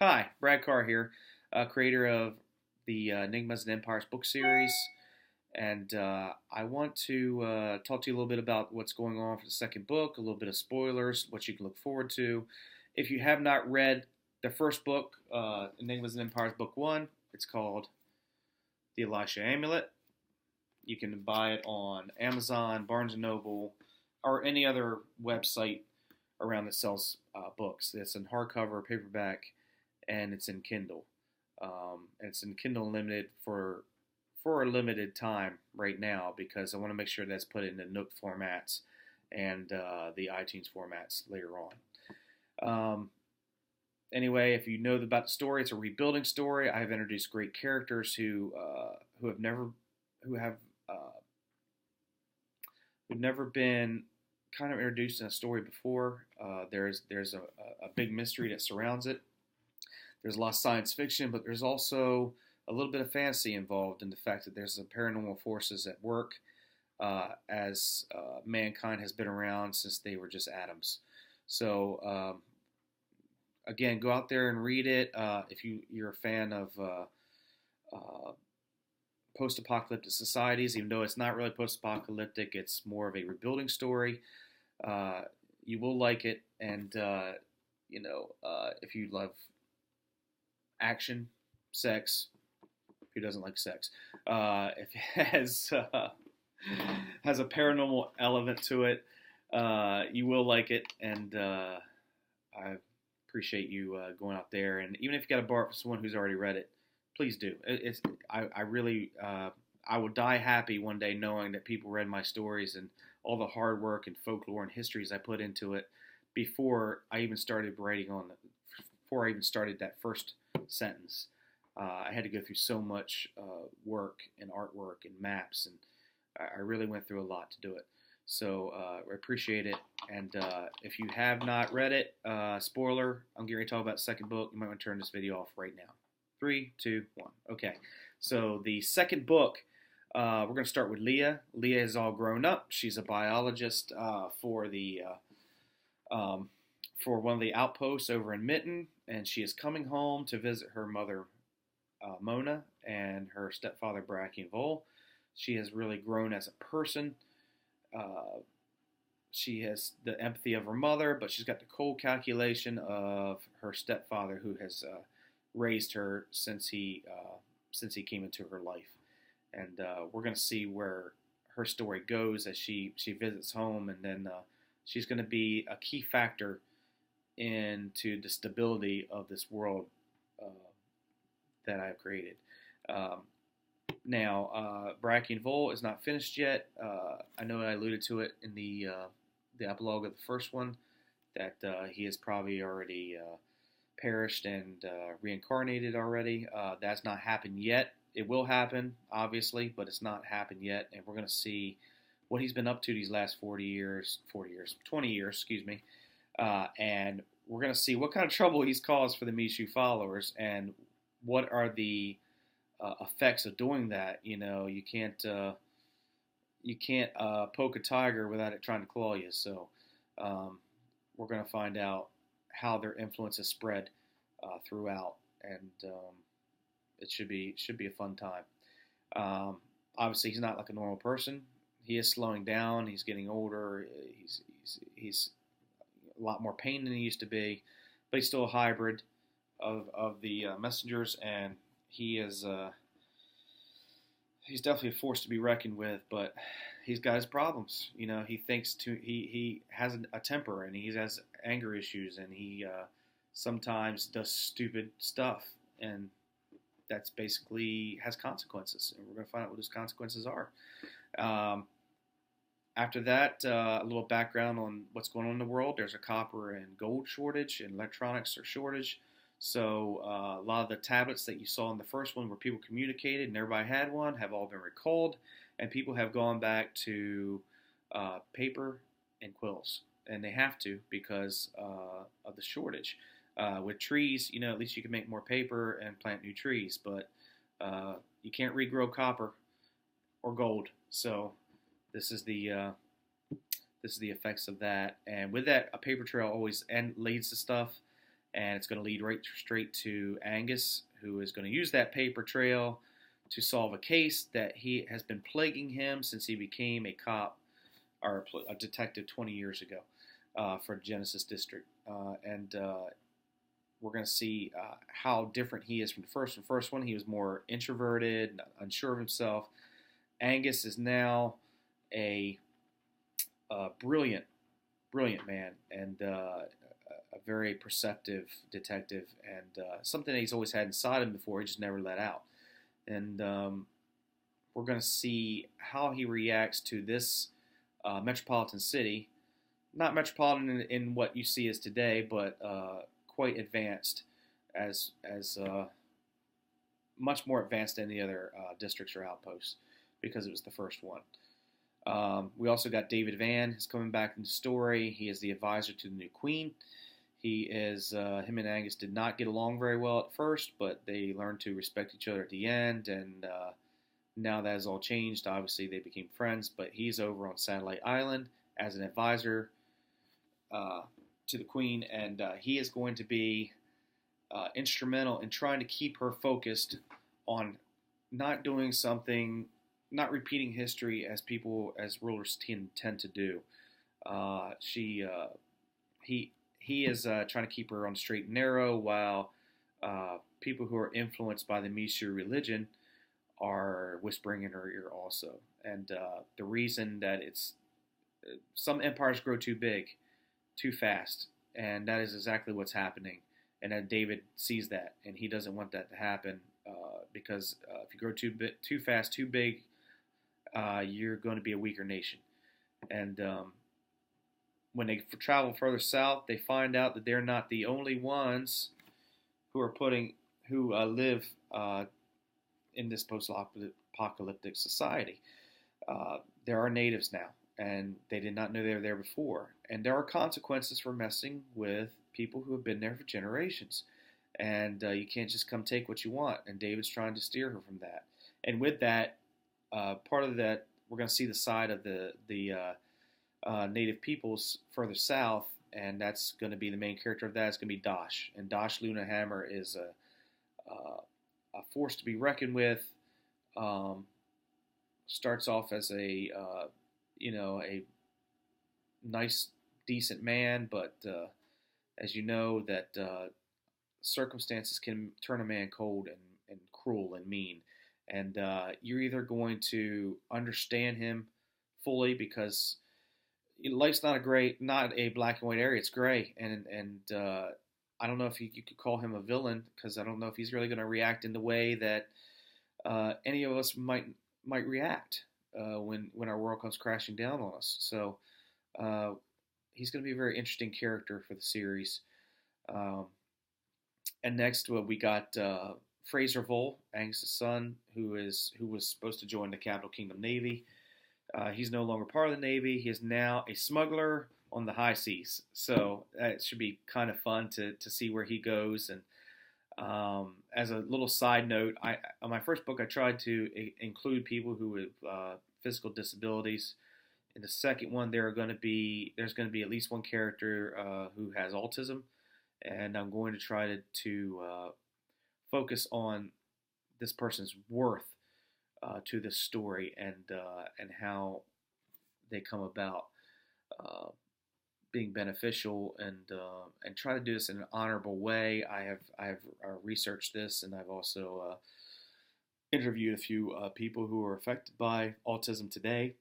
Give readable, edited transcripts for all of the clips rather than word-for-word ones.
Hi, Brad Carr here, creator of the Enigmas Empires Book Series, and I want to talk to you a little bit about what's going on for the second book, a little bit of spoilers, what you can look forward to. If you have not read the first book, Enigmas Empires Book One, it's called The Elisha Amulet. You can buy it on Amazon, Barnes& and Noble, or any other website around that sells books. It's in hardcover, paperback, and it's in Kindle. And it's in Kindle Unlimited for a limited time right now because I want to make sure that's put in the Nook formats and the iTunes formats later on. Anyway, if you know about the story, it's a rebuilding story. I have introduced great characters who've never been kind of introduced in a story before. There's a big mystery that surrounds it. There's a lot of science fiction, but there's also a little bit of fantasy involved in the fact that there's some paranormal forces at work as mankind has been around since they were just atoms. So, again, go out there and read it. If you're a fan of post-apocalyptic societies, even though it's not really post-apocalyptic, it's more of a rebuilding story. You will like it, and if you love action, sex. Who doesn't like sex? If it has a paranormal element to it, you will like it, and I appreciate you going out there. And even if you got to borrow it from someone who's already read it, please do. I really I will die happy one day knowing that people read my stories and all the hard work and folklore and histories I put into it before I even started before I even started that first sentence. I had to go through so much work and artwork and maps, and I really went through a lot to do it. So I appreciate it. And if you have not read it, spoiler, I'm getting ready to talk about the second book. You might want to turn this video off right now. 3, 2, 1. Okay. So the second book, we're going to start with Leah. Leah is all grown up. She's a biologist for one of the outposts over in Mitten, and she is coming home to visit her mother, Mona, and her stepfather, Bracky Vol. She has really grown as a person. She has the empathy of her mother, but she's got the cold calculation of her stepfather, who has raised her since he came into her life. And we're going to see where her story goes as she visits home, and then she's going to be a key factor into the stability of this world that I've created. Now, Bracky and Vol is not finished yet. I know I alluded to it in the epilogue of the first one, that he has probably already perished and reincarnated already. That's not happened yet. It will happen, obviously, but it's not happened yet, and we're going to see what he's been up to these last 20 years, excuse me, and we're going to see what kind of trouble he's caused for the Mishu followers, and what are the effects of doing that. You can't poke a tiger without it trying to claw you. So we're going to find out how their influence is spread throughout, and it should be a fun time. Obviously, he's not like a normal person. He is slowing down. He's getting older. He's a lot more pain than he used to be, but he's still a hybrid of the messengers, and he's definitely a force to be reckoned with. But he's got his problems. He has a temper, and he has anger issues, and he sometimes does stupid stuff, and that's basically has consequences, and we're going to find out what those consequences are. After that, a little background on what's going on in the world. There's a copper and gold shortage, and electronics are shortage. So a lot of the tablets that you saw in the first one where people communicated and everybody had one have all been recalled, and people have gone back to paper and quills, and they have to because of the shortage. With trees, at least you can make more paper and plant new trees, but you can't regrow copper or gold. So this is the effects of that. And with that, a paper trail always leads to stuff, and it's going to lead right straight to Angus, who is going to use that paper trail to solve a case that he has been plaguing him since he became a cop or a detective 20 years ago for Genesis District. And we're going to see how different he is from the first. The first one, he was more introverted, unsure of himself. Angus is now a brilliant man, and a very perceptive detective, and something that he's always had inside him before, he just never let out. And we're going to see how he reacts to this metropolitan city. Not metropolitan in what you see as today, but quite advanced, as much more advanced than the other districts or outposts, because it was the first one. We also got David Van is coming back in the story. He is the advisor to the new queen. He is him and Angus did not get along very well at first, but they learned to respect each other at the end, and now that has all changed. Obviously, they became friends, but he's over on Satellite Island as an advisor to the queen, and he is going to be instrumental in trying to keep her focused on not doing something, not repeating history as rulers tend to do. He is trying to keep her on the straight and narrow, while people who are influenced by the Misu religion are whispering in her ear also. And the reason that some empires grow too big, too fast, and that is exactly what's happening. And that David sees that, and he doesn't want that to happen because if you grow too fast, too big, you're going to be a weaker nation. And when they travel further south, they find out that they're not the only ones who live in this post-apocalyptic society. There are natives now, and they did not know they were there before. And there are consequences for messing with people who have been there for generations. And you can't just come take what you want. And David's trying to steer her from that. And with that, part of that, we're going to see the side of the native peoples further south, and that's going to be the main character of that. It's going to be Dosh, and Dosh Lunahammer is a force to be reckoned with. Starts off as a nice, decent man, but as you know, that circumstances can turn a man cold and cruel and mean. And you're either going to understand him fully, because life's not a black and white area. It's gray, and I don't know if you could call him a villain, because I don't know if he's really going to react in the way that any of us might react when our world comes crashing down on us. So he's going to be a very interesting character for the series. And next, we got Fraser Vole, Angus' son, who was supposed to join the Capital Kingdom Navy. He's no longer part of the Navy. He is now a smuggler on the high seas. So it should be kind of fun to see where he goes. And as a little side note, on my first book, I tried to include people who have physical disabilities. In the second one, there's going to be at least one character who has autism, and I'm going to try to focus on this person's worth to this story, and how they come about being beneficial, and try to do this in an honorable way. I have researched this, and I've also interviewed a few people who are affected by autism today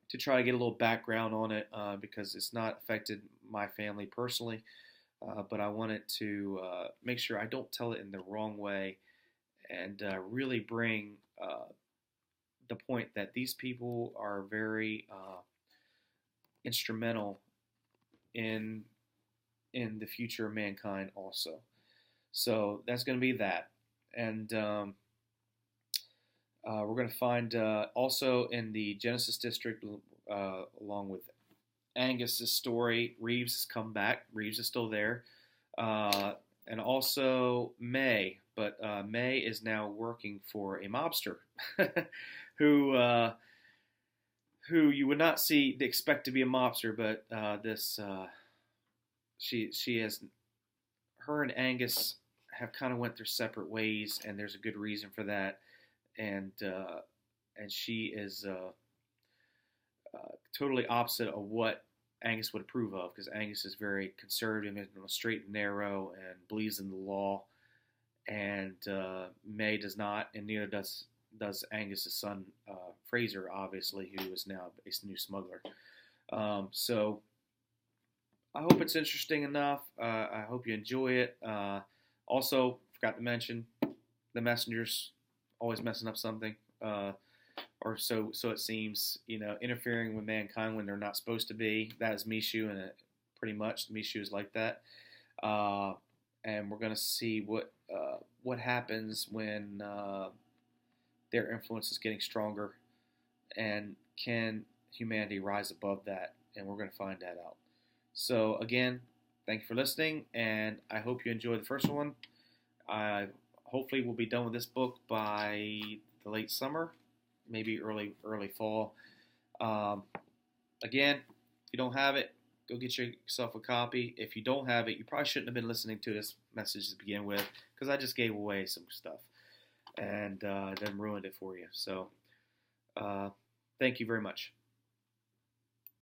to try to get a little background on it, because it's not affected my family personally, but I wanted to make sure I don't tell it in the wrong way, and really bring the point that these people are very instrumental in the future of mankind also. So that's going to be that. And we're going to find also in the Genesis District, along with Angus's story, Reeves has come back. Reeves is still there. And also May. But May is now working for a mobster who you would not expect to be a mobster, but she has her and Angus have kind of went their separate ways, and there's a good reason for that. And she is totally opposite of what Angus would approve of, because Angus is very conservative and straight and narrow and believes in the law, and May does not, and neither does Angus's son Fraser, obviously, who is now a new smuggler. So I hope it's interesting enough. I hope you enjoy it. Also, forgot to mention, the Messengers always messing up something, or so it seems. Interfering with mankind when they're not supposed to be. That is Mishu, and pretty much Mishu is like that. And we're gonna see what happens when their influence is getting stronger, and can humanity rise above that? And we're gonna find that out. So again, thank you for listening, and I hope you enjoyed the first one. I hopefully will be done with this book by the late summer, maybe early fall. Again, if you don't have it, go get yourself a copy. If you don't have it, you probably shouldn't have been listening to this message to begin with, because I just gave away some stuff and then ruined it for you. So thank you very much.